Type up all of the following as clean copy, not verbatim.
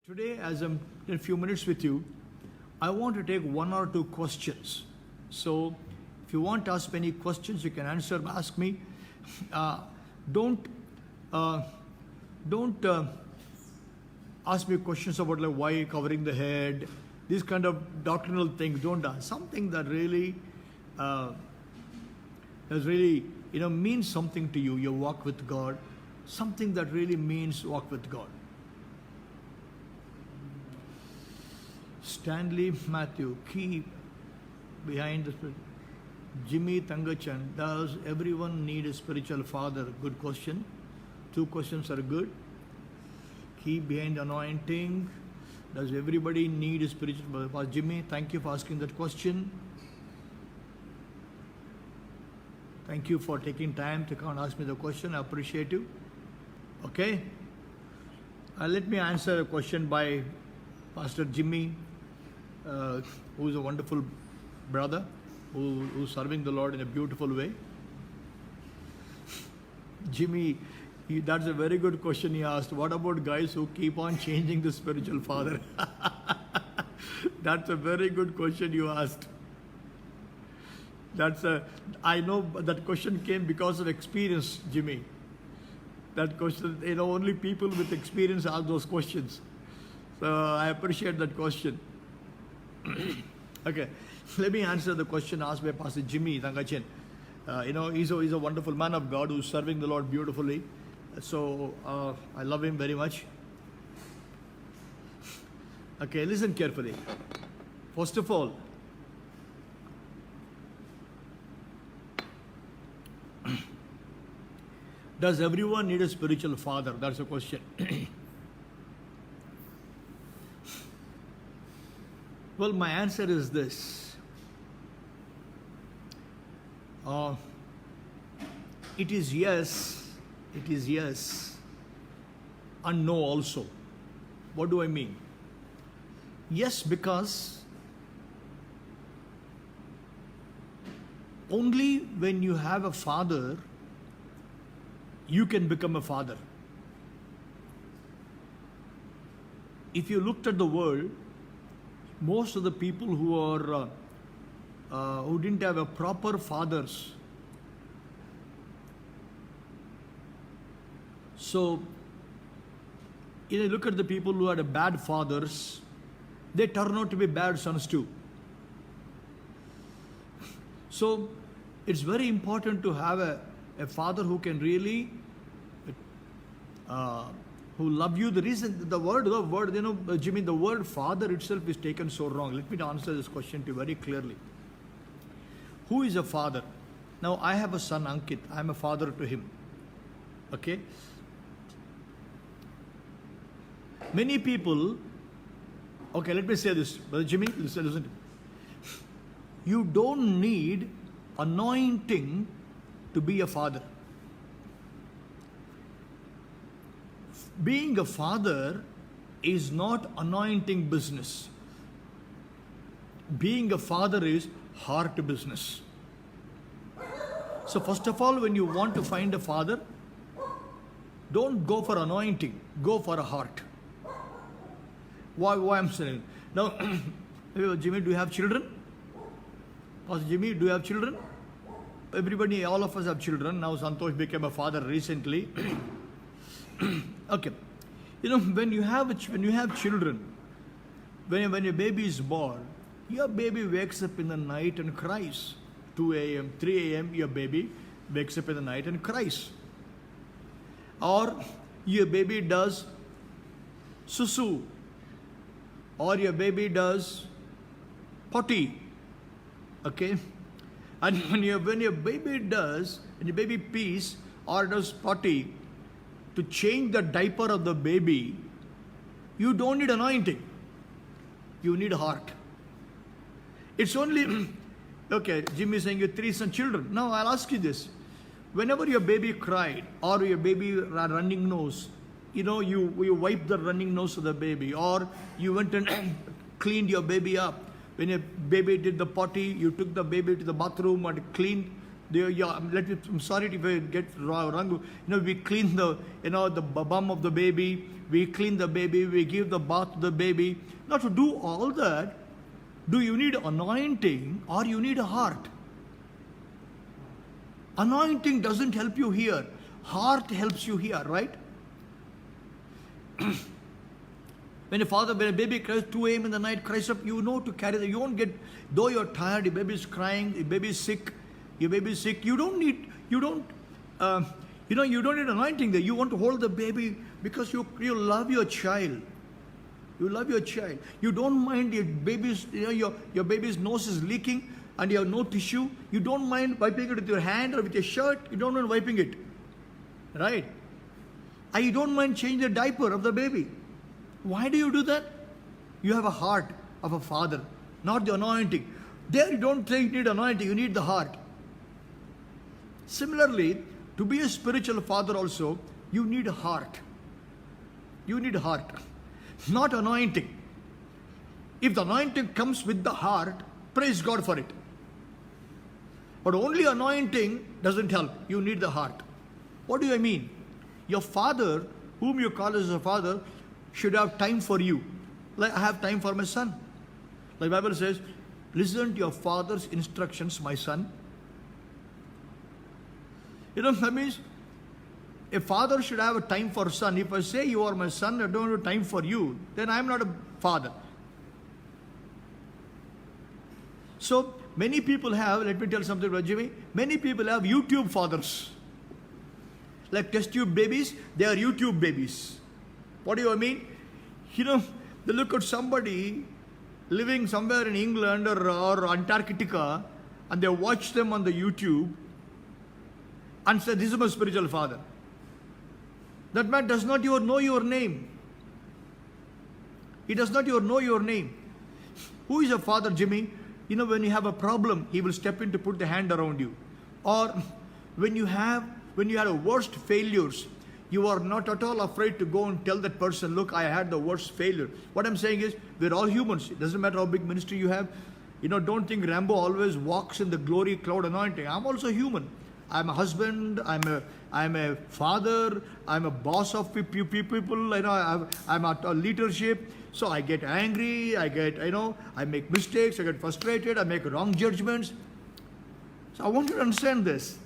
Today, as I'm in a few minutes with you, I want to take one or two questions. So, if you want to ask me any questions, you can ask me. Uh, don't uh, don't ask me questions about like why covering the head, these kind of doctrinal things. Don't ask something that uh, really means something to you. Your walk with God, something that really means walk with God. Stanley Matthew, key behind the spirit. Jimmy Tangachan, does everyone need a spiritual father? Good question. Two questions are good. Key behind anointing. Does everybody need a spiritual father? Jimmy, thank you for asking that question. Thank you for taking time to come and ask me the question. I appreciate you. Okay. Let me answer a question by Pastor Jimmy, who is a wonderful brother who's serving the Lord in a beautiful way. Jimmy, that's a very good question he asked. What about guys who keep on changing the spiritual father? That's a very good question you asked. I know that question came because of experience, Jimmy. That question, only people with experience ask those questions. So I appreciate that question. Okay, let me answer the question asked by Pastor Jimmy Tangachan. He's a wonderful man of God who's serving the Lord beautifully. So I love him very much. Okay, listen carefully. First of all, does everyone need a spiritual father? That's a question. Well, my answer is this. It is yes, and no also. What do I mean? Yes, because only when you have a father, you can become a father. If you looked at the world, most of the people who didn't have a proper fathers, so you look at the people who had a bad fathers, they turn out to be bad sons too. So it's very important to have a father who can really who love you. The reason, the word, Jimmy, the word father itself is taken so wrong. Let me answer this question to you very clearly. Who is a father? Now, I have a son, Ankit. I am a father to him. Okay? Many people, okay, let me say this. Brother Jimmy, listen. You don't need anointing to be a father. Being a father is not anointing business. Being a father is heart business. So first of all, when you want to find a father, don't go for anointing, go for a heart. Why I'm saying? Now, Jimmy, do you have children? Pastor Jimmy, do you have children? Everybody, all of us have children. Now Santosh became a father recently. Okay, when you have children, when your baby is born, your baby wakes up in the night and cries. 2 a.m., 3 a.m., your baby wakes up in the night and cries. Or your baby does susu. Or your baby does potty. Okay? And when your baby pees or does potty, to change the diaper of the baby, you don't need anointing. You need heart. It's only, okay, Jimmy is saying you have 3 children. Now I'll ask you this. Whenever your baby cried or your baby running nose, you wipe the running nose of the baby, or you went and cleaned your baby up. When your baby did the potty, you took the baby to the bathroom and cleaned I'm sorry if I get wrong. We clean the bum of the baby. We clean the baby. We give the bath to the baby. Now to do all that, do you need anointing or you need a heart? Anointing doesn't help you here. Heart helps you here, right? When a baby cries 2 a.m. in the night, cries up, you know to carry that. You won't get, though you're tired, your baby is crying, your baby is sick, you don't need anointing there. You want to hold the baby because you love your child. You love your child. You don't mind your baby's, your baby's nose is leaking and you have no tissue. You don't mind wiping it with your hand or with your shirt. You don't mind wiping it. Right? And you don't mind changing the diaper of the baby. Why do you do that? You have a heart of a father, not the anointing. There you don't think you need anointing, you need the heart. Similarly, to be a spiritual father also, you need a heart. You need a heart, not anointing. If the anointing comes with the heart, praise God for it. But only anointing doesn't help. You need the heart. What do I mean? Your father, whom you call as a father, should have time for you. Like I have time for my son. Like the Bible says, listen to your father's instructions, my son. That means a father should have a time for son. If I say you are my son, I don't have time for you, then I am not a father. So many people have, let me tell something about Jimmy, many people have YouTube fathers. Like test tube babies, they are YouTube babies. What do I mean? They look at somebody living somewhere in England or Antarctica and they watch them on the YouTube and say, this is my spiritual father. That man does not even know your name. He does not even know your name. Who is a father, Jimmy? When you have a problem, he will step in to put the hand around you. Or when you had the worst failures, you are not at all afraid to go and tell that person, look, I had the worst failure. What I'm saying is, we're all humans. It doesn't matter how big ministry you have. Don't think Rambo always walks in the glory cloud anointing. I'm also human. I'm a husband. I'm a father. I'm a boss of people. I'm a leadership. So I get angry. I make mistakes. I get frustrated. I make wrong judgments. So I want you to understand this.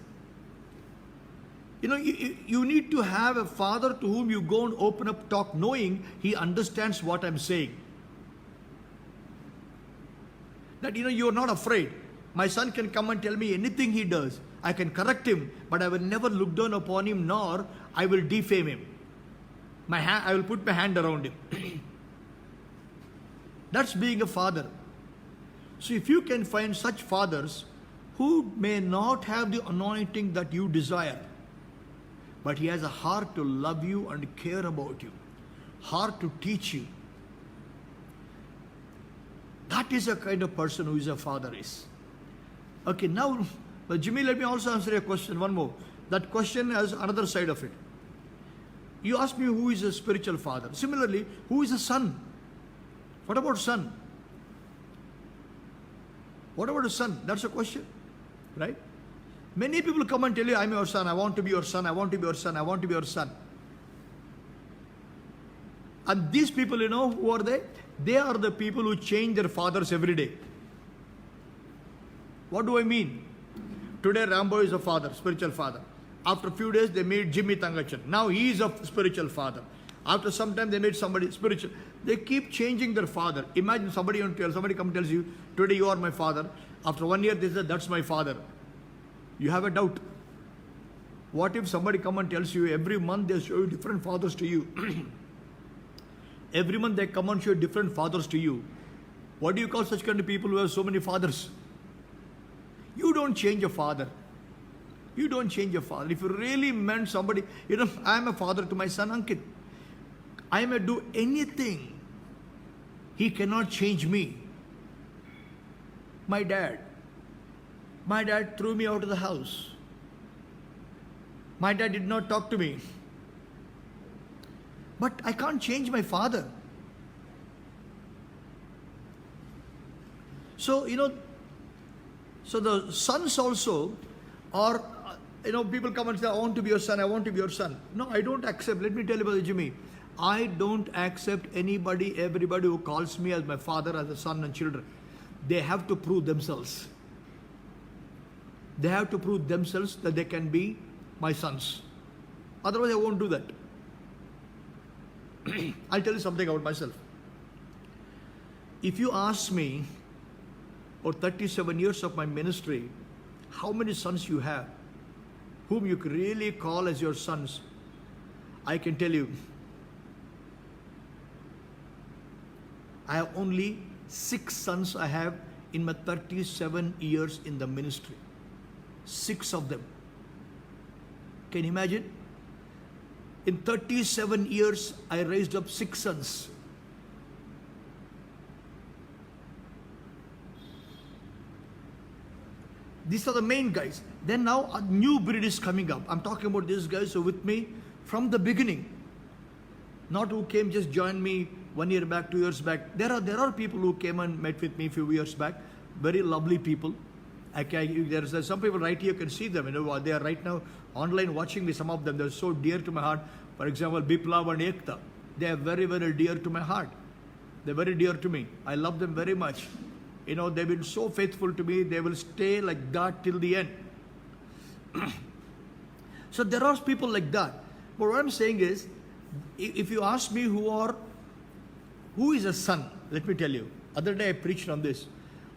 You need to have a father to whom you go and open up, talk, knowing he understands what I'm saying. That, you're not afraid. My son can come and tell me anything he does. I can correct him, but I will never look down upon him, nor I will defame him. I will put my hand around him. That's being a father. So if you can find such fathers who may not have the anointing that you desire, but he has a heart to love you and care about you, heart to teach you. That is a kind of person who is a father is. Okay, now, Jimmy, let me also answer your question, one more. That question has another side of it. You asked me who is a spiritual father. Similarly, who is a son? What about son? What about a son? That's a question, right? Many people come and tell you, I'm your son, I want to be your son, I want to be your son, I want to be your son. And these people, who are they? They are the people who change their fathers every day. What do I mean? Today Rambo is a father, spiritual father. After a few days they meet Jimmy Tangachan. Now he is a spiritual father. After some time they meet somebody spiritual. They keep changing their father. Imagine somebody come and tells you, today you are my father. After 1 year they say, that's my father. You have a doubt. What if somebody come and tells you every month they show you different fathers to you? Every month they come and show different fathers to you. What do you call such kind of people who have so many fathers? You don't change a father. You don't change a father. If you really meant somebody, I am a father to my son Ankit. I may do anything. He cannot change me. My dad threw me out of the house. My dad did not talk to me. But I can't change my father. So, so the sons also Or, people come and say, I want to be your son, I want to be your son. No, I don't accept. Let me tell you, Brother Jimmy, I don't accept everybody who calls me as my father, as a son and children. They have to prove themselves. They have to prove themselves that they can be my sons. Otherwise, I won't do that. I'll tell you something about myself. If you ask me, for 37 years of my ministry, how many sons you have, whom you could really call as your sons, I can tell you, I have only 6 sons I have in my 37 years in the ministry. 6 of them. Can you imagine? In 37 years, I raised up 6 sons. These are the main guys. Then now a new breed is coming up. I'm talking about these guys who are with me from the beginning. Not who came, just joined me 1 year back, 2 years back. There are people who came and met with me a few years back. Very lovely people. There's some people right here, you can see them. They are right now online watching me. Some of them, they're so dear to my heart. For example, Biplav and Ekta. They are very, very dear to my heart. They're very dear to me. I love them very much. They've been so faithful to me. They will stay like that till the end. So there are people like that. But what I'm saying is, if you ask me who is a son, let me tell you. Other day I preached on this.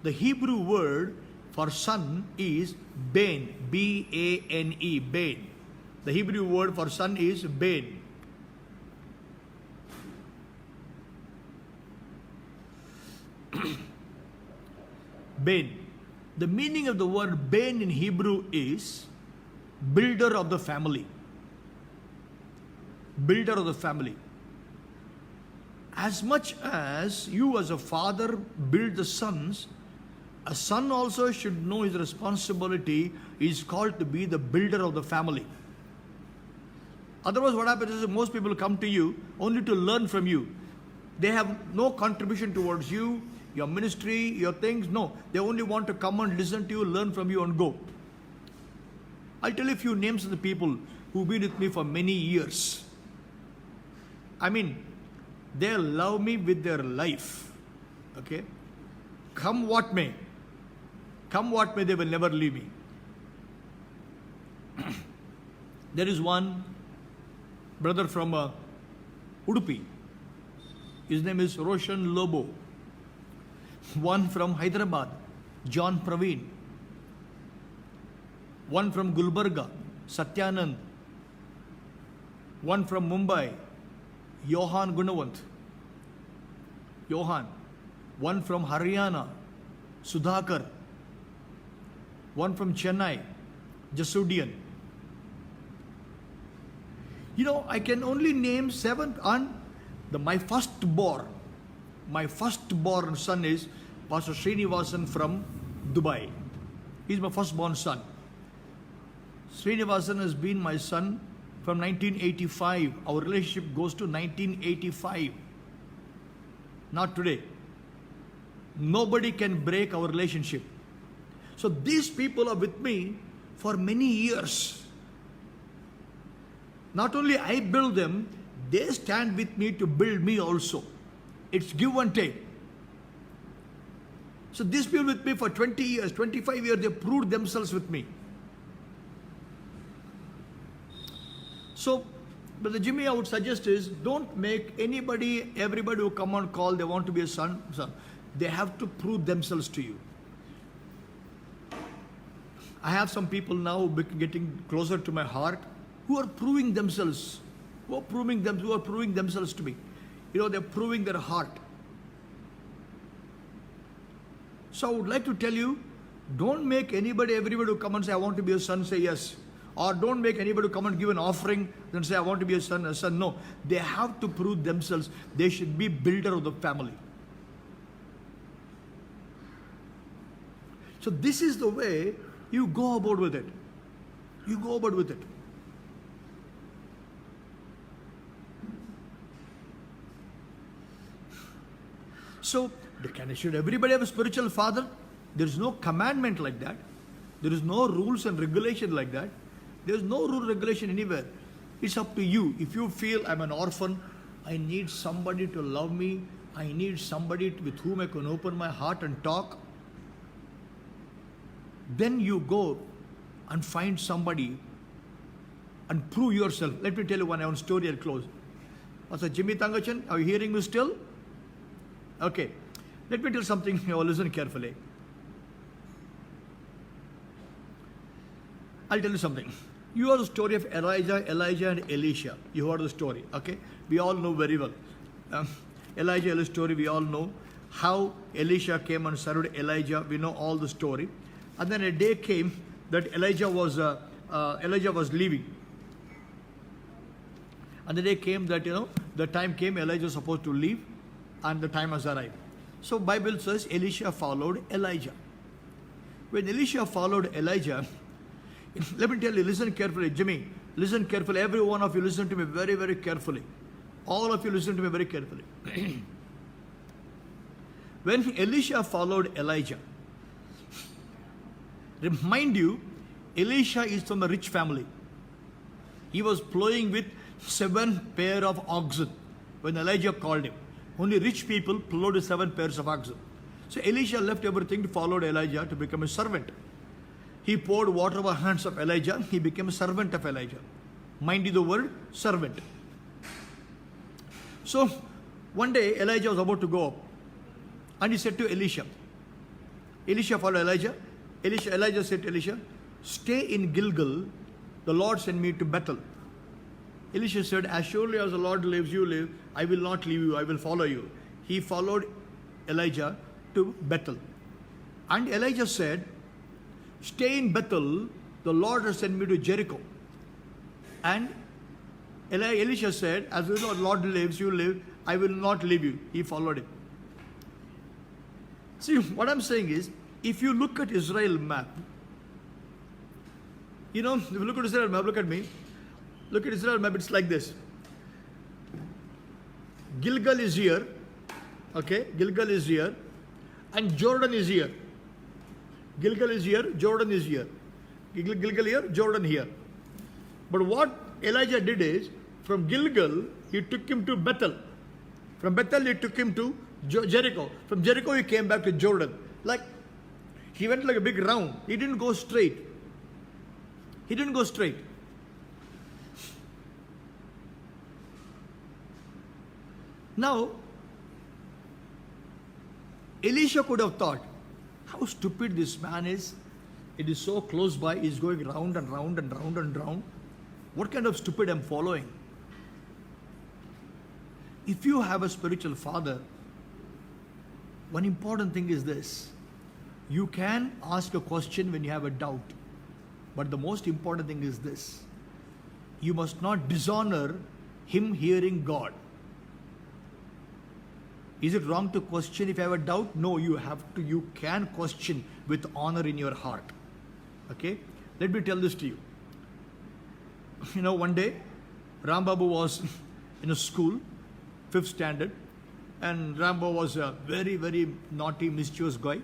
The Hebrew word for son is ben, B-A-N-E, ben. The Hebrew word for son is ben. Ben. The meaning of the word ben in Hebrew is builder of the family. Builder of the family. As much as you as a father build the sons, a son also should know his responsibility. He is called to be the builder of the family. Otherwise, what happens is most people come to you only to learn from you. They have no contribution towards you, your ministry, your things. No, they only want to come and listen to you, learn from you and go. I'll tell you a few names of the people who've been with me for many years. I mean, they love me with their life. Okay? Come what may. Come what may, they will never leave me. There is one brother from Udupi. His name is Roshan Lobo. One from Hyderabad, John Praveen. One from Gulbarga, Satyanand. One from Mumbai, Johan Gunawant. Johan. One from Haryana, Sudhakar. One from Chennai, Jasudian. I can only name 7 on my firstborn son is Pastor Srinivasan from Dubai. He's my firstborn son. Srinivasan has been my son from 1985. Our relationship goes to 1985. Not today. Nobody can break our relationship. So these people are with me for many years. Not only I build them, they stand with me to build me also. It's give and take. So these people with me for 20 years, 25 years, they proved themselves with me. So, Brother Jimmy, I would suggest is, don't make everybody who come on call, they want to be a son. They have to prove themselves to you. I have some people now getting closer to my heart who are proving themselves, who are proving themselves to me. They're proving their heart. So I would like to tell you, don't make everybody who come and say, I want to be a son, say yes. Or don't make anybody who come and give an offering, then say, I want to be a son. No, they have to prove themselves. They should be builder of the family. So this is the way you go about with it. You go about with it. So, should everybody have a spiritual father? There is no commandment like that. There is no rules and regulation like that. There is no rule regulation anywhere. It's up to you. If you feel I'm an orphan, I need somebody to love me, I need somebody with whom I can open my heart and talk, then you go and find somebody and prove yourself. Let me tell you one story at close. Pastor Jimmy Tangachan, are you hearing me still? Okay. Let me tell something. Listen carefully. I'll tell you something. You heard the story of Elijah and Elisha. You heard the story, okay? We all know very well. Elijah's story, we all know how Elisha came and served Elijah. We know all the story. And then a day came that Elijah was leaving. And the day came that, the time came Elijah was supposed to leave and the time has arrived. So Bible says Elisha followed Elijah. When Elisha followed Elijah, let me tell you, listen carefully. Jimmy, listen carefully. Every one of you listen to me very, very carefully. All of you listen to me very carefully. When Elisha followed Elijah, remind you, Elisha is from a rich family. He was plowing with 7 pair of oxen when Elijah called him. Only rich people plowed with 7 pairs of oxen. So Elisha left everything to follow Elijah to become a servant. He poured water over the hands of Elijah. He became a servant of Elijah. Mind you the word, servant. So one day Elijah was about to go up and he said to Elisha followed Elijah. Elijah said to Elisha, stay in Gilgal, the Lord sent me to Bethel. Elisha said, as surely as the Lord lives, you live, I will not leave you, I will follow you. He followed Elijah to Bethel. And Elijah said, stay in Bethel, the Lord has sent me to Jericho. And Elisha said, as the Lord lives, you live, I will not leave you. He followed him. See, what I'm saying is, if you look at Israel map, if you look at Israel map, look at me. Look at Israel map, it's like this. Gilgal is here, okay? Gilgal is here, and Jordan is here. Gilgal is here, Jordan is here. Gilgal here, Jordan here. But what Elijah did is, from Gilgal, he took him to Bethel. From Bethel, he took him to Jericho. From Jericho, he came back to Jordan. Like, he went like a big round. He didn't go straight. He didn't go straight. Now, Elisha could have thought, how stupid this man is. It is so close by, he's going round and round and round and round. What kind of stupid I'm following? If you have a spiritual father, one important thing is this. You can ask a question when you have a doubt. But the most important thing is this. You must not dishonor him hearing God. Is it wrong to question if you have a doubt? No, you can question with honor in your heart. Okay? Let me tell this to you. One day, Ram Babu was in a school, 5th standard, and Rambo was a very, very naughty, mischievous guy.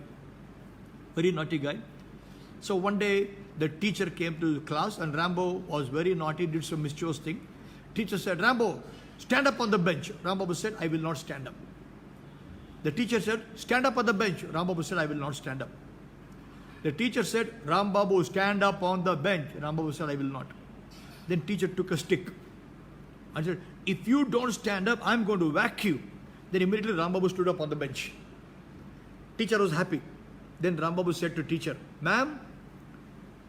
Very naughty guy. So one day, the teacher came to the class and Rambo was very naughty, did some mischievous thing. Teacher said, Rambo, stand up on the bench. Rambo said, I will not stand up. The teacher said, stand up on the bench. Ram Babu said, I will not stand up. The teacher said, Ram Babu, stand up on the bench. Ram Babu said, I will not. Then teacher took a stick and said, if you don't stand up, I'm going to whack you. Then immediately Ram Babu stood up on the bench. Teacher was happy. Then Ram Babu said to teacher, ma'am,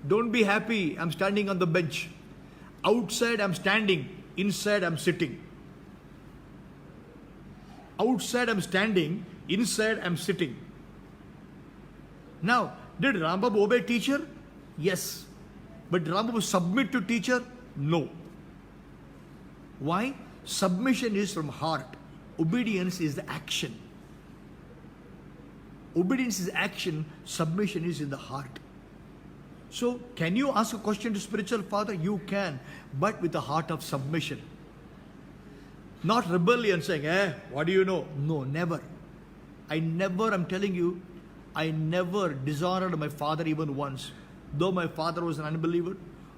don't be happy. I'm standing on the bench. Outside I'm standing. Inside I'm sitting. Outside I'm standing, inside I'm sitting. Now, did Ram Babu obey teacher? Yes. But did Ram Babu submit to teacher? No. Why? Submission is from heart. Obedience is the action. Obedience is action, submission is in the heart. So, can you ask a question to spiritual father? You can, but with a heart of submission. Not rebellion saying, what do you know? No, never. I'm telling you, I never dishonored my father even once. though my father was an unbeliever,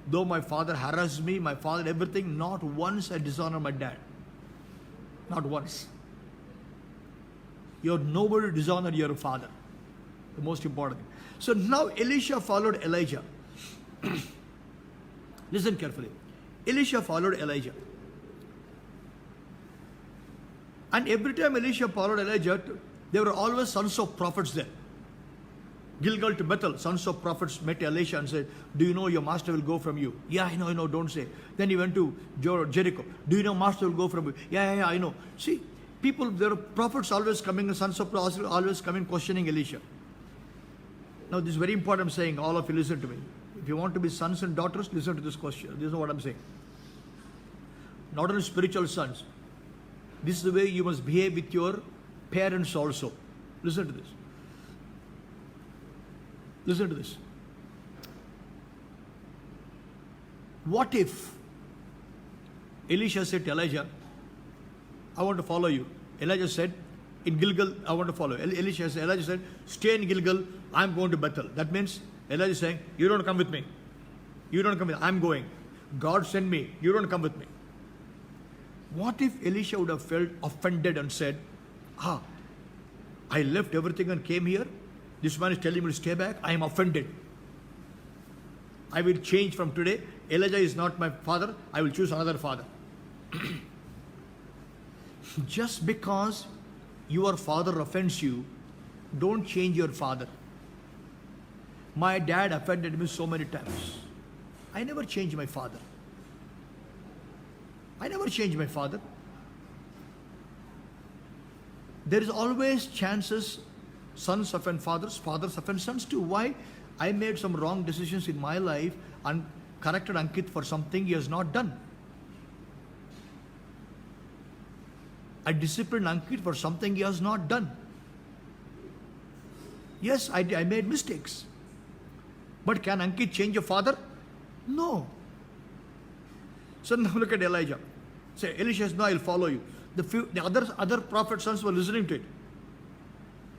though my father harassed me, my father everything, not once I dishonored my dad. Not once. You're nobody to dishonor your father. The most important thing. So now Elisha followed Elijah. Listen carefully. Elisha followed Elijah. And every time Elisha followed Elijah, there were always sons of prophets there. Gilgal to Bethel, sons of prophets met Elisha and said, do you know your master will go from you? Yeah, I know, don't say. Then he went to Jericho. Do you know master will go from you? Yeah, I know. See, people, there are prophets always coming, sons of prophets always coming questioning Elisha. Now this is very important I'm saying, all of you listen to me. If you want to be sons and daughters, listen to this question. This is what I'm saying. Not only spiritual sons. This is the way you must behave with your parents also. Listen to this. Listen to this. What if Elisha said to Elijah, I want to follow you. Elijah said, in Gilgal, I want to follow you. Elijah said, stay in Gilgal, I'm going to Bethel. That means Elijah is saying, you don't come with me. You don't come with me. I'm going. God sent me. You don't come with me. What if Elisha would have felt offended and said, I left everything and came here. This man is telling me to stay back. I am offended. I will change from today. Elijah is not my father. I will choose another father. Just because your father offends you, don't change your father. My dad offended me so many times. I never changed my father. I never changed my father. There is always chances sons offend fathers, fathers offend sons too. Why? I made some wrong decisions in my life and corrected Ankit for something he has not done. I disciplined Ankit for something he has not done. Yes, I made mistakes. But can Ankit change a father? No. So now look at Elijah. Say, Elisha says, no, I'll follow you. The other prophet sons were listening to it.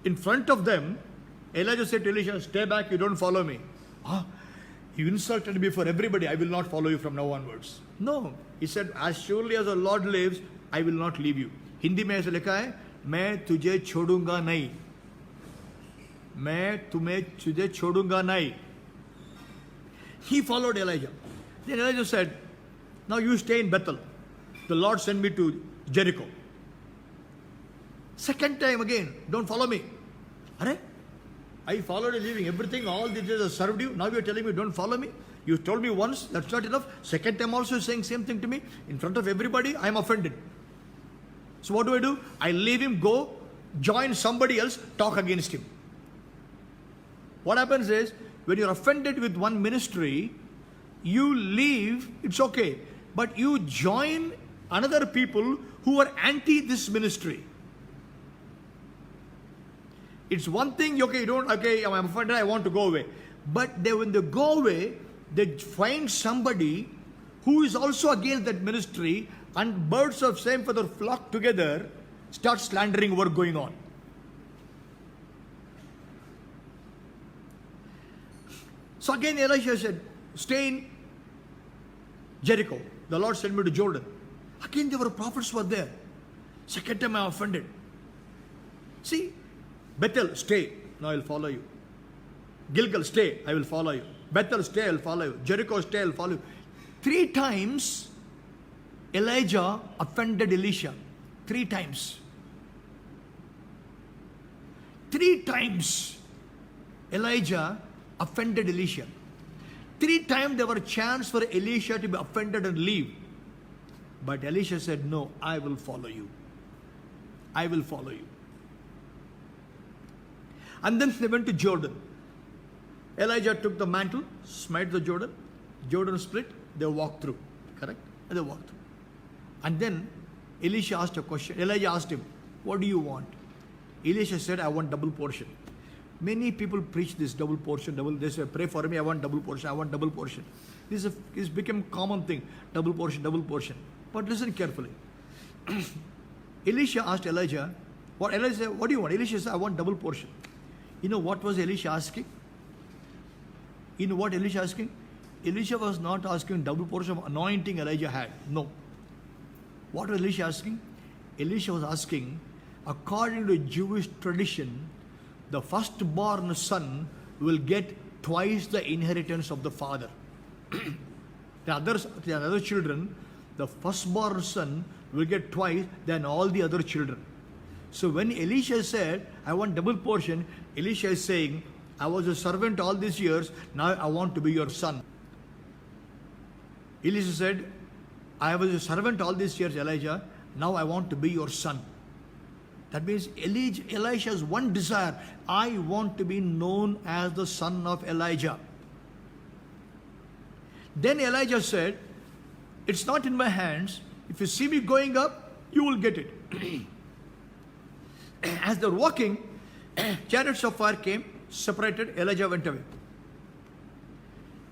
In front of them, Elijah said to Elisha, stay back, you don't follow me. You insulted me for everybody, I will not follow you from now onwards. No. He said, as surely as the Lord lives, I will not leave you. Hindi में ऐसे लिखा है, मैं तुझे छोड़ूंगा नहीं. मैं तुझे छोड़ूंगा नहीं. He followed Elijah. Then Elijah said, now you stay in Bethel. The Lord sent me to Jericho. Second time again, don't follow me. I followed you, leaving everything, all the days I served you. Now you're telling me don't follow me. You told me once, that's not enough. Second time also you're saying same thing to me. In front of everybody, I'm offended. So what do? I leave him, go, join somebody else, talk against him. What happens is, when you're offended with one ministry, you leave, it's okay. But you join another people who are anti this ministry. It's one thing, I'm offended, I want to go away. But when they go away, they find somebody who is also against that ministry, and birds of same feather flock together, start slandering work going on. So again Elisha said, stay in Jericho. The Lord sent me to Jordan. Again there were prophets were there. Second time I offended. See, Bethel, stay. Now I will follow you. Gilgal, stay. I will follow you. Bethel, stay. I will follow you. Jericho, stay. I will follow you. 3 times Elijah offended Elisha. 3 times. 3 times Elijah offended Elisha. 3 times there were a chance for Elisha to be offended and leave. But Elisha said, no, I will follow you. I will follow you. And then they went to Jordan. Elijah took the mantle, smite the Jordan. Jordan split, they walked through. Correct? And they walked through. And then Elisha asked a question. Elijah asked him, what do you want? Elisha said, I want double portion. Many people preach this double portion, they say, pray for me, I want double portion, I want double portion. This has become a common thing, double portion, double portion. But listen carefully. Elisha asked Elijah, what Elijah said, what do you want? Elisha said, I want double portion. You know what was Elisha asking? You know what Elisha asking? Elisha was not asking double portion of anointing Elijah had. No. What was Elisha asking? Elisha was asking, according to Jewish tradition, the firstborn son will get twice the inheritance of the father. The other children, the firstborn son will get twice than all the other children. So when Elisha said, I want double portion, Elisha is saying, I was a servant all these years, now I want to be your son. Elisha said, I was a servant all these years, Elijah, now I want to be your son. That means Elisha's one desire, I want to be known as the son of Elijah. Then Elijah said, it's not in my hands. If you see me going up, you will get it. As they're walking, chariots of fire came, separated, Elijah went away.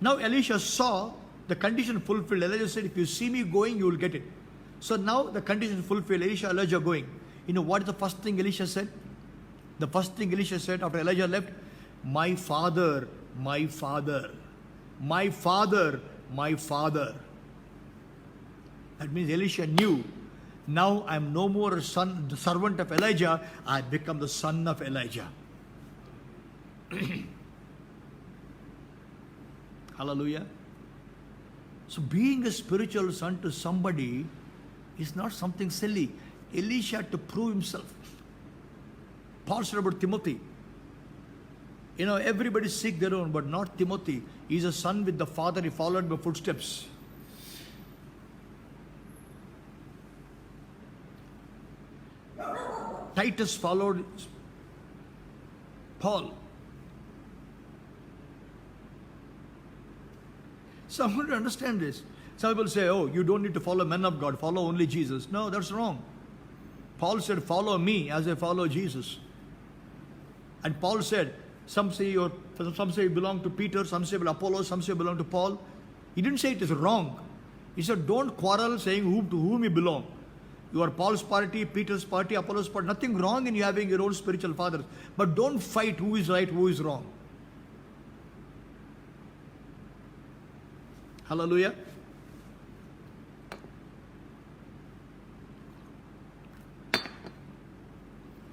Now Elisha saw the condition fulfilled. Elijah said, if you see me going, you will get it. So now the condition fulfilled. Elijah going. You know what is the first thing Elisha said? The first thing Elisha said after Elijah left, my father, my father, my father, my father. That means Elisha knew, now I am no more a son, the servant of Elijah, I have become the son of Elijah. Hallelujah. So being a spiritual son to somebody is not something silly. Elisha had to prove himself. Paul said about Timothy, you know, everybody seek their own, but not Timothy. He's a son with the father, he followed my footsteps. Titus followed Paul. So I want to understand this. Some people say, oh, you don't need to follow men of God, follow only Jesus. No, that's wrong. Paul said, follow me as I follow Jesus. And Paul said, some say you belong to Peter, some say Apollos, some say you belong to Paul. He didn't say it is wrong. He said, don't quarrel saying to whom you belong. You are Paul's party, Peter's party, Apollos' party. Nothing wrong in you having your own spiritual fathers. But don't fight who is right, who is wrong. Hallelujah.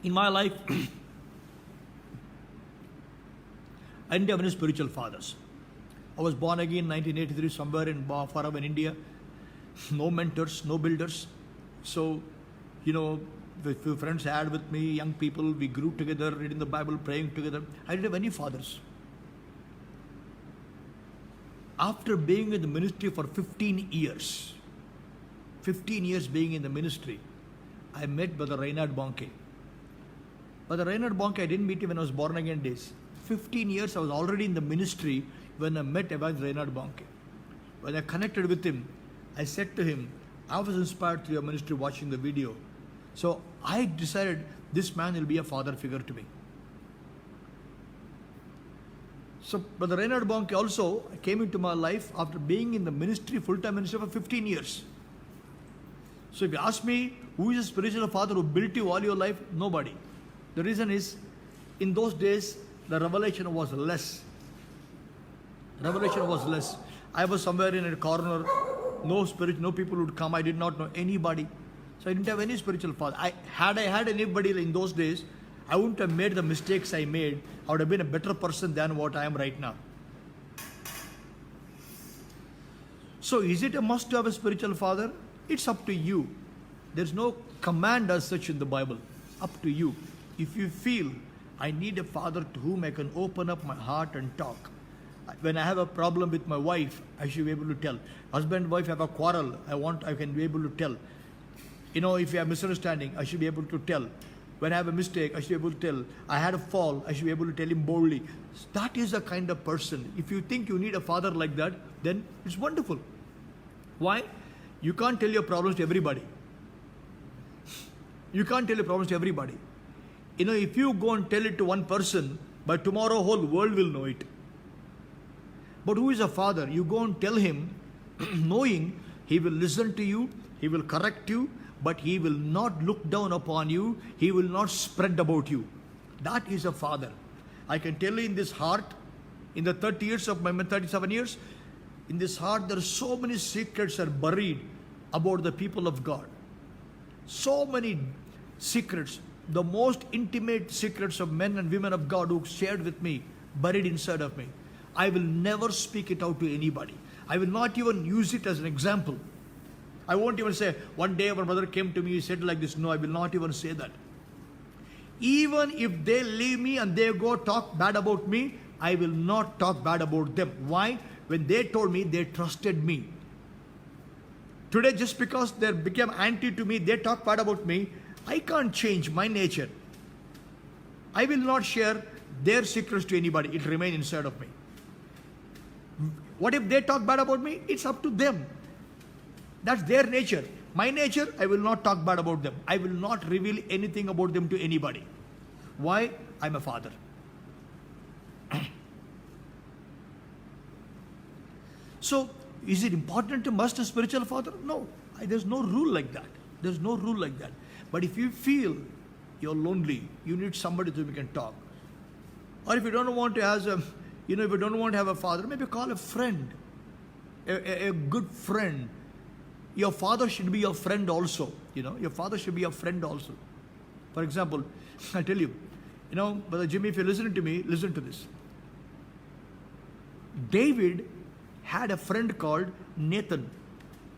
In my life, I didn't have any spiritual fathers. I was born again in 1983 somewhere in far away in India. No mentors, no builders. So, you know, a few friends I had with me, young people, we grew together, reading the Bible, praying together. I didn't have any fathers. After being in the ministry for 15 years being in the ministry, I met Brother Reinhard Bonnke. Brother Reinhard Bonnke, I didn't meet him when I was born again days. 15 years I was already in the ministry when I met Evangelist Reinhard Bonnke. When I connected with him, I said to him, I was inspired through your ministry watching the video. So I decided this man will be a father figure to me. So Brother Reinhard Bonnke also came into my life after being in the ministry, full-time ministry for 15 years. So if you ask me, who is a spiritual father who built you all your life? Nobody. The reason is, in those days, the revelation was less. Revelation was less. I was somewhere in a corner, no people would come. I did not know anybody. So I didn't have any spiritual father. Had I had anybody in those days, I wouldn't have made the mistakes I made. I would have been a better person than what I am right now. So is it a must to have a spiritual father? It's up to you. There's no command as such in the Bible. Up to you. If you feel, I need a father to whom I can open up my heart and talk. When I have a problem with my wife, I should be able to tell. Husband and wife have a quarrel, I can be able to tell. You know, if you have misunderstanding, I should be able to tell. When I have a mistake, I should be able to tell. I had a fall, I should be able to tell him boldly. That is the kind of person. If you think you need a father like that, then it's wonderful. Why? You can't tell your problems to everybody. You can't tell your problems to everybody. You know, if you go and tell it to one person, by tomorrow whole world will know it. But who is a father? You go and tell him, knowing he will listen to you, he will correct you, but he will not look down upon you, he will not spread about you. That is a father. I can tell you in this heart, In the 30 years of my 37 years, in this heart, there are so many secrets are buried about the people of God. So many secrets, the most intimate secrets of men and women of God who shared with me, buried inside of me. I will never speak it out to anybody. I will not even use it as an example. I won't even say, one day our brother came to me, he said like this. No, I will not even say that. Even if they leave me and they go talk bad about me, I will not talk bad about them. Why? When they told me, they trusted me. Today, just because they became anti to me, they talk bad about me, I can't change my nature. I will not share their secrets to anybody. It remains inside of me. What if they talk bad about me? It's up to them. That's their nature. My nature, I will not talk bad about them. I will not reveal anything about them to anybody. Why? I'm a father. So, is it important to must a spiritual father? No. There's no rule like that. There's no rule like that. But if you feel you're lonely, you need somebody to whom you can talk. Or if you don't want to have if you don't want to have a father, maybe call a friend, a good friend. Your father should be your friend also. Your father should be your friend also. For example, I tell you, Brother Jimmy, if you're listening to me, listen to this. David had a friend called Nathan.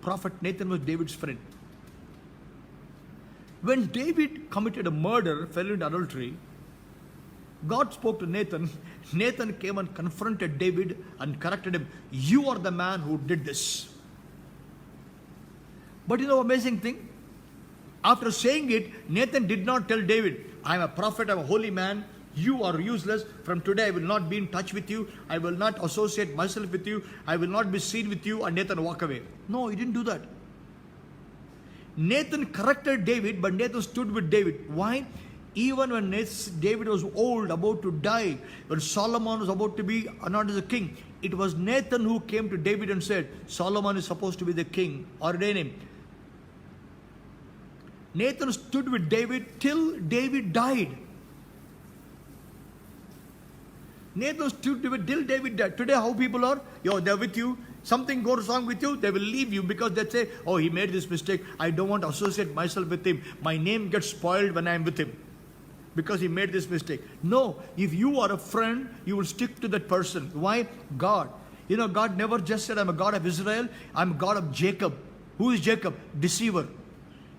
Prophet Nathan was David's friend. When David committed a murder, fell into adultery, God spoke to Nathan. Nathan came and confronted David and corrected him. You are the man who did this. But amazing thing? After saying it, Nathan did not tell David, I'm a prophet, I'm a holy man, you are useless. From today I will not be in touch with you. I will not associate myself with you. I will not be seen with you. And Nathan walk away. No, he didn't do that. Nathan corrected David, but Nathan stood with David. Why? Even when David was old, about to die, when Solomon was about to be anointed as a king, it was Nathan who came to David and said, Solomon is supposed to be the king. Ordain him. Nathan stood with David till David died. Nathan stood with till David died. Today, how people are? They're with you. Something goes wrong with you, they will leave you because they say, oh, he made this mistake. I don't want to associate myself with him. My name gets spoiled when I'm with him because he made this mistake. No, if you are a friend, you will stick to that person. Why? God. God never just said, I'm a God of Israel. I'm a God of Jacob. Who is Jacob? Deceiver.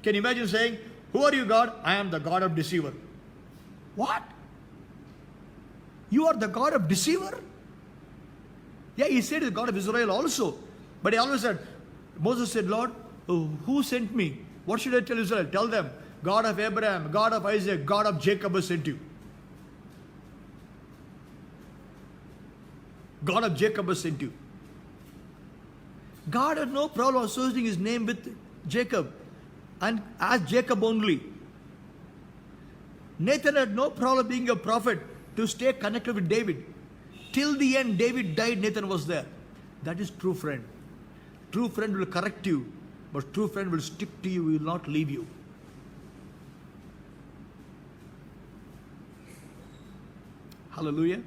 Can you imagine saying, who are you, God? I am the God of deceiver. What? You are the God of deceiver? Yeah, he said the God of Israel also. But he always said, Moses said, Lord, who sent me? What should I tell Israel? Tell them, God of Abraham, God of Isaac, God of Jacob has sent you. God of Jacob has sent you. God had no problem associating his name with Jacob and as Jacob only. Nathan had no problem being a prophet to stay connected with David. Till the end, David died, Nathan was there. That is true friend. True friend will correct you, but true friend will stick to you, will not leave you. Hallelujah.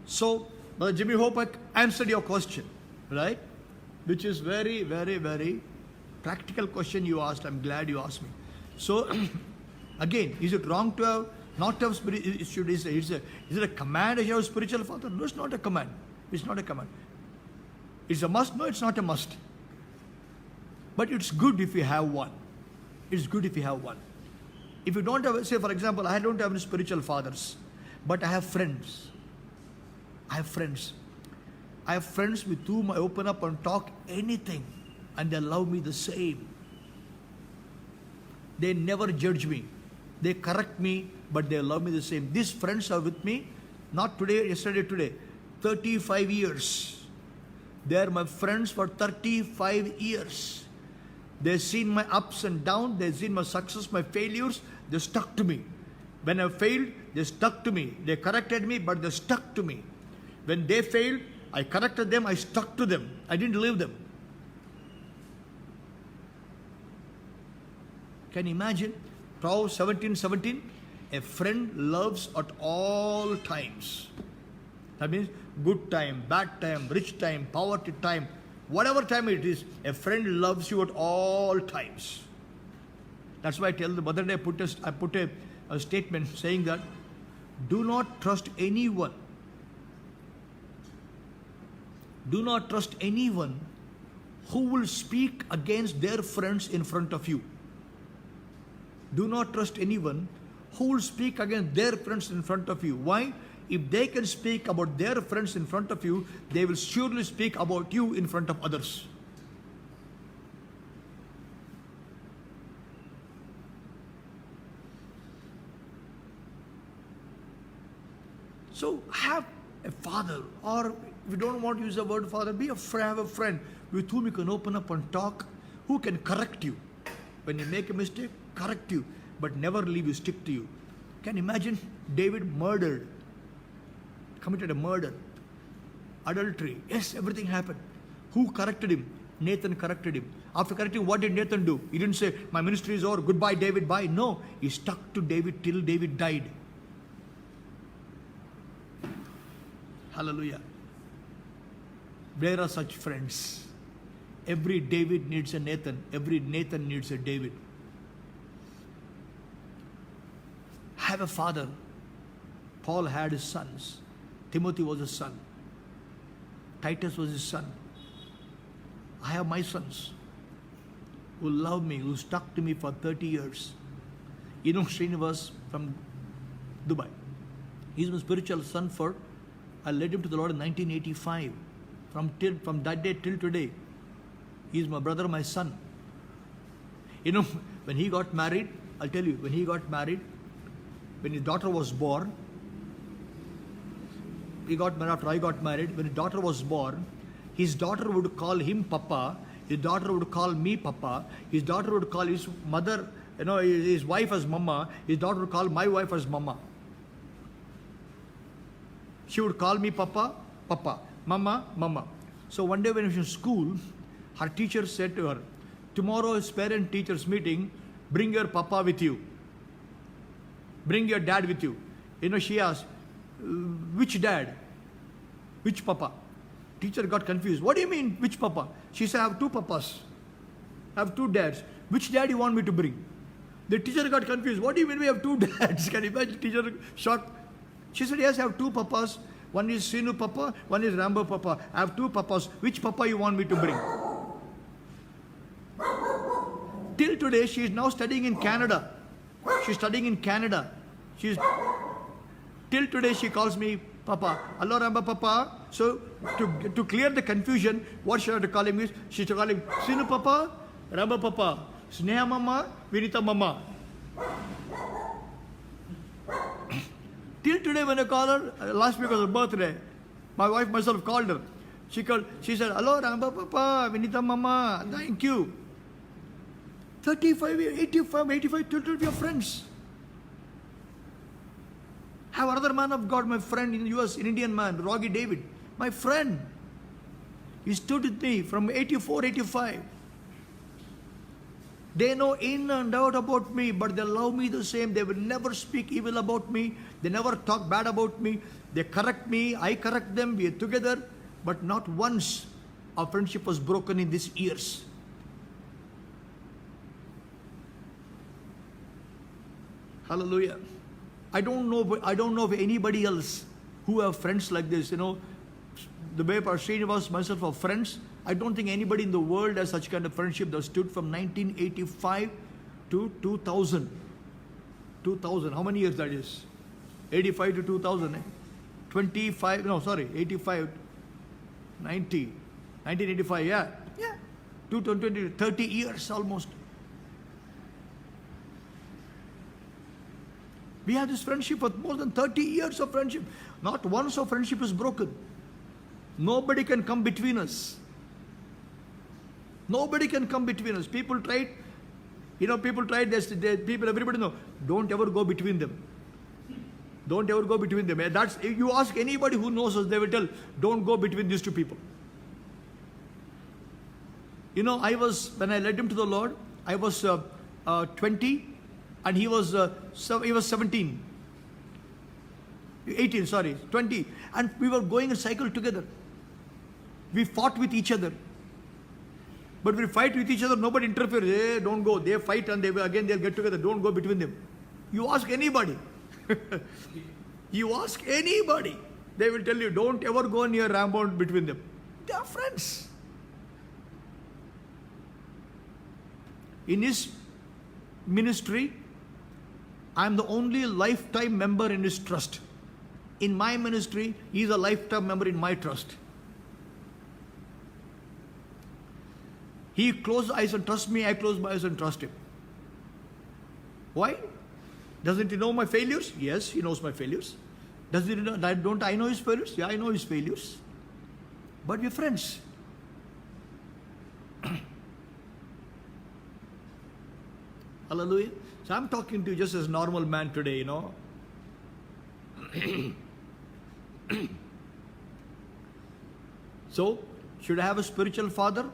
So, Brother Jimmy, hope I answered your question, right? Which is very, very, very practical question you asked. I'm glad you asked me. So, again, is it wrong to have not to have spirit? Is it a command to have a spiritual father? No, it's not a command. It's not a command. It's a must? No, it's not a must. But it's good if you have one. It's good if you have one. If you don't have, say for example, I don't have any spiritual fathers, but I have friends. I have friends. I have friends with whom I open up and talk anything, and they love me the same. They never judge me. They correct me, but they love me the same. These friends are with me, not today, yesterday, today. 35 years. They are my friends for 35 years. They've seen my ups and downs. They've seen my success, my failures. They stuck to me. When I failed, they stuck to me. They corrected me, but they stuck to me. When they failed, I corrected them, I stuck to them. I didn't leave them. Can you imagine? Proverbs 17:17. A friend loves at all times. That means good time, bad time, rich time, poverty time, whatever time it is, a friend loves you at all times. That's why I tell the other day I put a statement saying that do not trust anyone. Do not trust anyone who will speak against their friends in front of you. Do not trust anyone who will speak against their friends in front of you. Why? If they can speak about their friends in front of you, they will surely speak about you in front of others. So have a father, or if you don't want to use the word father, have a friend with whom you can open up and talk, who can correct you. When you make a mistake, correct you, but never leave you, stick to you. Can you imagine David committed a murder, adultery. Yes, everything happened. Who corrected him? Nathan corrected him. After correcting, what did Nathan do? He didn't say, my ministry is over, goodbye David, bye. No, he stuck to David till David died. Hallelujah. Where are such friends? Every David needs a Nathan. Every Nathan needs a David. Have a father. Paul had his sons. Timothy was his son. Titus was his son. I have my sons who love me, who stuck to me for 30 years. You know Srinivas from Dubai. He's my spiritual son I led him to the Lord in 1985. From that day till today, he's my brother, my son. You know, when he got married, I'll tell you, when he got married, when his daughter was born, he got married after I got married. When his daughter was born, his daughter would call him Papa, his daughter would call me Papa, his daughter would call his mother, his wife as Mama, his daughter would call my wife as Mama. She would call me Papa, Papa, Mama, Mama. So one day when she was in school, her teacher said to her, tomorrow is parent-teachers meeting, bring your Papa with you. Bring your dad with you. She asked, which dad? Which Papa? Teacher got confused. What do you mean, which Papa? She said, I have two Papas. I have two dads. Which dad you want me to bring? The teacher got confused. What do you mean we have two dads? Can you imagine? Teacher shocked. She said, yes, I have two Papas. One is Sinu Papa, one is Rambo Papa. I have two Papas. Which Papa you want me to bring? Till today, she is now studying in Canada. She's studying in Canada. Till today, she calls me Papa. Hello, Rambo Papa. So, to clear the confusion, what should I call him is, she should call him Sinu Papa, Rambo Papa, Sneha Mama, Vinita Mama. Till today, when I call her, last week was her birthday, my wife myself called her. She said, hello, Rambo Papa, Vinita Mama, thank you. 35, 85, till today we are friends. Have another man of God, my friend in the US, an Indian man, Rocky David, my friend. He stood with me from 84, 85. They know in and out about me, but they love me the same. They will never speak evil about me. They never talk bad about me. They correct me. I correct them. We are together. But not once our friendship was broken in these years. Hallelujah. I don't know of anybody else who have friends like this. The way Pastor Srinivas, myself are friends. I don't think anybody in the world has such kind of friendship that stood from 1985 to 2000. 2000, how many years that is? 85 to 2000, 85, 90, 1985, yeah. 2020, 30 years almost. We have this friendship for more than 30 years of friendship. Not once our friendship is broken. Nobody can come between us. Nobody can come between us. People tried, everybody know, don't ever go between them. Don't ever go between them. If you ask anybody who knows us, they will tell, don't go between these two people. When I led him to the Lord, I was 20. And he was 17, 18, sorry, 20. And we were going a cycle together. We fought with each other. But we fight with each other, nobody interferes. Hey, don't go. They fight and they'll get together. Don't go between them. You ask anybody. You ask anybody. They will tell you, don't ever go near Rambon between them. They are friends. In his ministry, I am the only lifetime member in his trust. In my ministry, he is a lifetime member in my trust. He closed eyes and trusts me, I close my eyes and trust him. Why? Doesn't he know my failures? Yes, he knows my failures. Does he know, don't I know his failures? Yeah, I know his failures. But we're friends. Hallelujah. So I'm talking to you just as a normal man today, you know. So, should I have a spiritual father?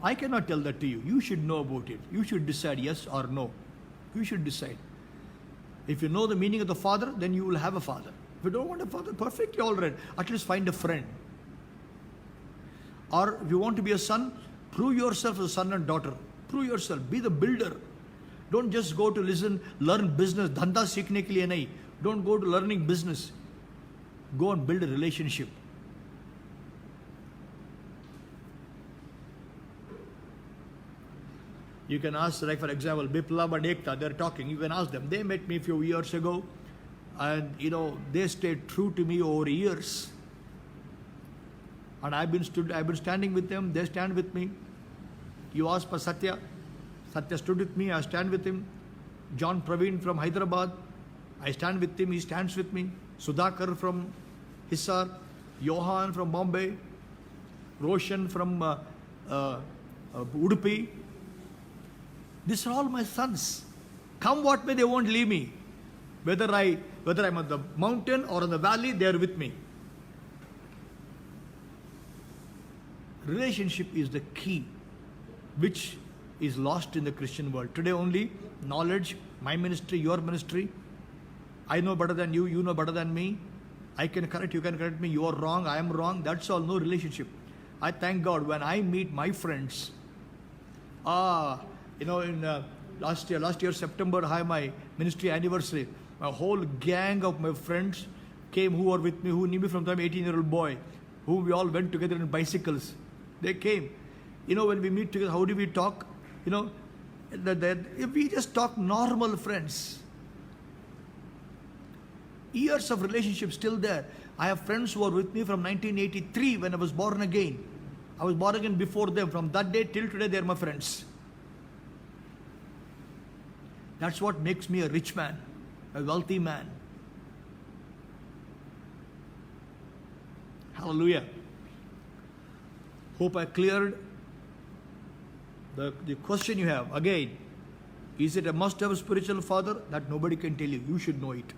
I cannot tell that to you. You should know about it. You should decide yes or no. You should decide. If you know the meaning of the father, then you will have a father. If you don't want a father, perfectly all right. At least find a friend. Or if you want to be a son, prove yourself as a son and daughter. Prove yourself. Be the builder. Don't just go to learn business. Dhanda seekhne ke liye nahi. Don't go to learning business. Go and build a relationship. You can ask, like for example, Biplab and Ekta, they're talking. You can ask them. They met me a few years ago, and they stayed true to me over years. And I've been standing with them. They stand with me. You ask for Satya. Satya stood with me. I stand with him. John Praveen from Hyderabad. I stand with him. He stands with me. Sudhakar from Hisar. Johan from Bombay. Roshan from Udupi. These are all my sons. Come what may, they won't leave me. Whether I'm on the mountain or in the valley, they are with me. Relationship is the key, which is lost in the Christian world. Today only, knowledge, my ministry, your ministry. I know better than you, you know better than me. I can correct, you can correct me, you are wrong, I am wrong. That's all, no relationship. I thank God when I meet my friends. In last year September, I had my ministry anniversary. My whole gang of my friends came who were with me, who knew me from the time 18-year-old boy, who we all went together in bicycles. They came. When we meet together, how do we talk? If we just talk normal friends. Years of relationship still there. I have friends who are with me from 1983 when I was born again. I was born again before them. From that day till today, they are my friends. That's what makes me a rich man, a wealthy man. Hallelujah. Hope I cleared the question you have. Again, is it a must have a spiritual father? That nobody can tell you. You should know it.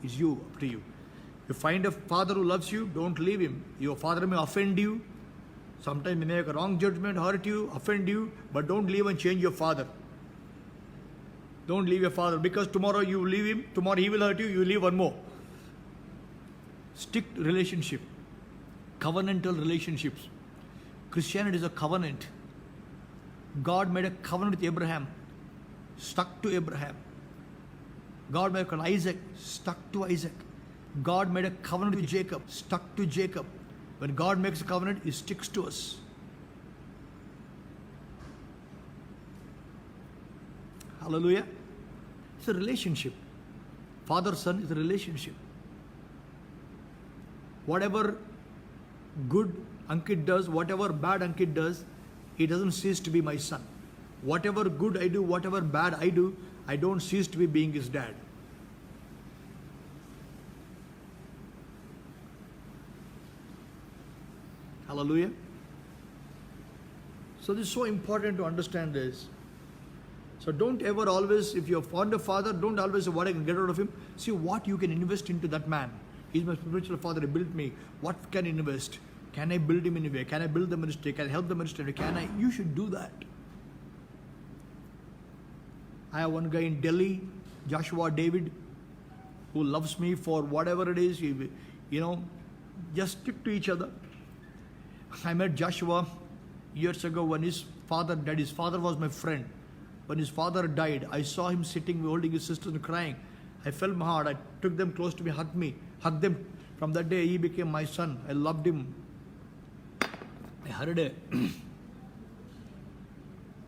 It's you, up to you. You find a father who loves you, don't leave him. Your father may offend you. Sometimes he may make a wrong judgment, hurt you, offend you, but don't leave and change your father. Don't leave your father, because tomorrow you leave him, tomorrow he will hurt you, you leave one more. Strict relationship. Covenantal relationships. Christianity is a covenant. God made a covenant with Abraham, stuck to Abraham. God made a covenant with Isaac, stuck to Isaac. God made a covenant with Jacob, stuck to Jacob. When God makes a covenant, He sticks to us. Hallelujah. It's a relationship. Father-son is a relationship. Whatever good Ankit does, whatever bad Ankit does, he doesn't cease to be my son. Whatever good I do, whatever bad I do, I don't cease to be being his dad. Hallelujah. So this is so important to understand this. So don't ever always, if you're fond of father, don't always say what I can get out of him. See what you can invest into that man. He's my spiritual father, he built me. What can I invest? Can I build him in a way? Can I build the ministry? Can I help the ministry? You should do that. I have one guy in Delhi, Joshua David, who loves me for whatever it is. Just stick to each other. I met Joshua years ago when his father died. His father was my friend. When his father died, I saw him sitting, holding his sister and crying. I felt my heart. I took them close to me, hugged them. From that day, he became my son. I loved him. I heard a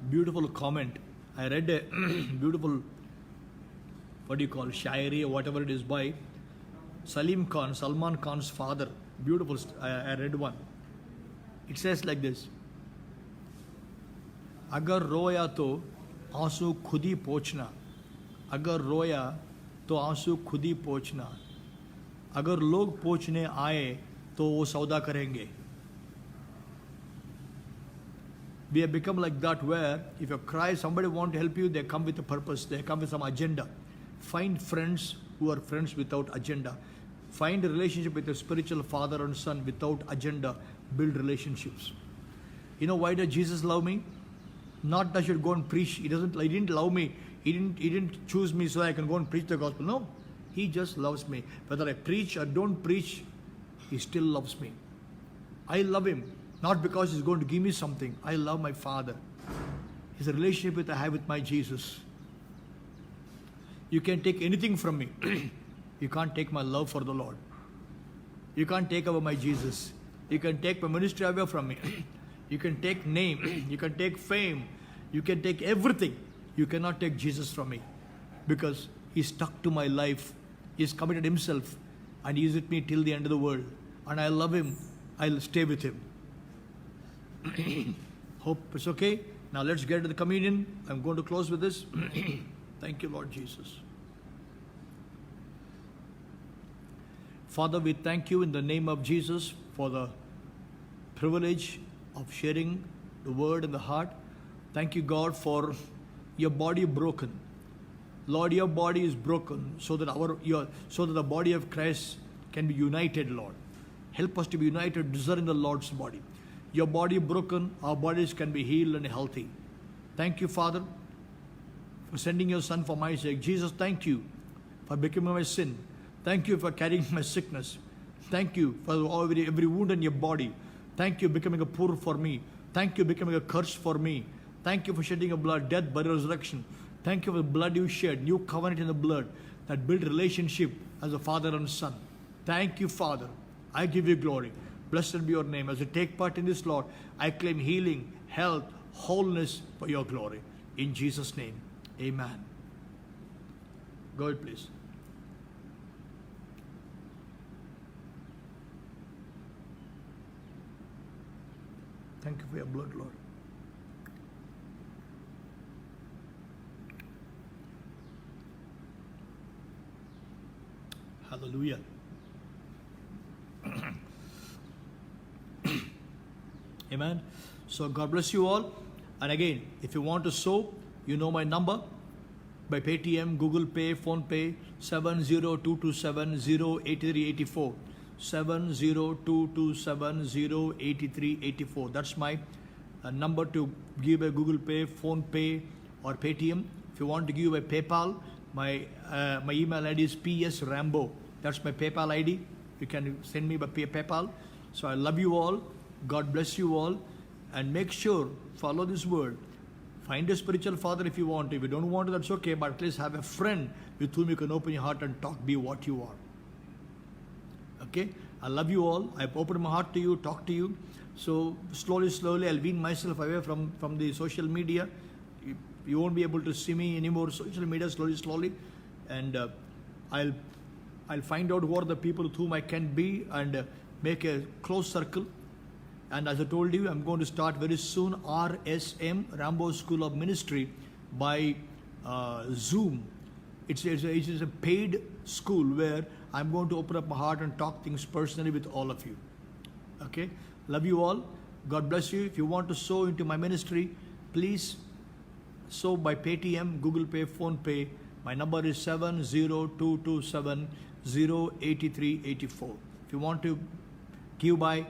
beautiful comment. I read a beautiful, shairi or whatever it is by Salman Khan's father. Beautiful, I read one. It says like this: अगर रोया तो आंसू खुद ही पोंछना, अगर रोया तो आंसू खुद ही पोंछना, अगर लोग पोंछने आए तो वो सौदा करेंगे. We have become like that, where if you cry, somebody want to help you, they come with a purpose, they come with some agenda. Find friends who are friends without agenda. Find a relationship with a spiritual father and son without agenda. Build relationships. You know why does Jesus love me? Not that I should go and preach. He didn't love me. He didn't choose me so I can go and preach the gospel. No. He just loves me. Whether I preach or don't preach, he still loves me. I love him. Not because he's going to give me something. I love my Father. It's a relationship that I have with my Jesus. You can take anything from me. You can't take my love for the Lord. You can't take away my Jesus. You can take my ministry away from me. You can take name. You can take fame. You can take everything. You cannot take Jesus from me. Because he stuck to my life. He's committed himself. And he is with me till the end of the world. And I love him. I'll stay with him. Hope it's okay. Now let's get to the communion. I'm going to close with this. Thank you, Lord Jesus. Father, we thank you in the name of Jesus for the privilege of sharing the word in the heart. Thank you, God, for your body broken. Lord, your body is broken so that the body of Christ can be united, Lord. Help us to be united, discerning the Lord's body. Your body broken, our bodies can be healed and healthy. Thank you, Father, for sending your Son for my sake. Jesus, thank you for becoming my sin. Thank you for carrying my sickness. Thank you for every wound in your body. Thank you for becoming a poor for me. Thank you for becoming a curse for me. Thank you for shedding your blood, death, burial, resurrection. Thank you for the blood you shed, new covenant in the blood that built relationship as a father and son. Thank you, Father. I give you glory. Blessed be your name. As I take part in this, Lord, I claim healing, health, wholeness for your glory. In Jesus' name, amen. Go ahead, please. Thank you for your blood, Lord. Hallelujah. Amen. So God bless you all. And again, if you want to sow, you know my number. By Paytm, Google Pay, Phone Pay, 70227088384. 70227088384. That's my number to give a Google Pay, Phone Pay, or Paytm. If you want to give a PayPal, my email ID is psrambo. That's my PayPal ID. You can send me by PayPal. So I love you all. God bless you all. And make sure, follow this word. Find a spiritual father if you want to. If you don't want to, that's okay. But at least have a friend with whom you can open your heart and talk, be what you are. Okay? I love you all. I've opened my heart to you, talk to you. So slowly, I'll wean myself away from the social media. You won't be able to see me anymore. Social media, slowly. And I'll find out who are the people with whom I can be and make a close circle. And as I told you, I'm going to start very soon RSM, Rambo School of Ministry, by Zoom. It's a paid school where I'm going to open up my heart and talk things personally with all of you. Okay? Love you all. God bless you. If you want to sow into my ministry, please sow by Paytm, Google Pay, Phone Pay. My number is 70227088384. If you want to give by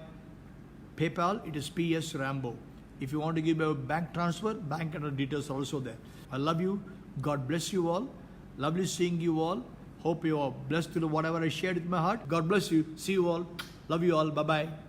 PayPal, it is PS Rambo. If you want to give a bank transfer, bank and details are also there. I love you. God bless you all. Lovely seeing you all. Hope you are blessed through whatever I shared with my heart. God bless you. See you all. Love you all. Bye bye.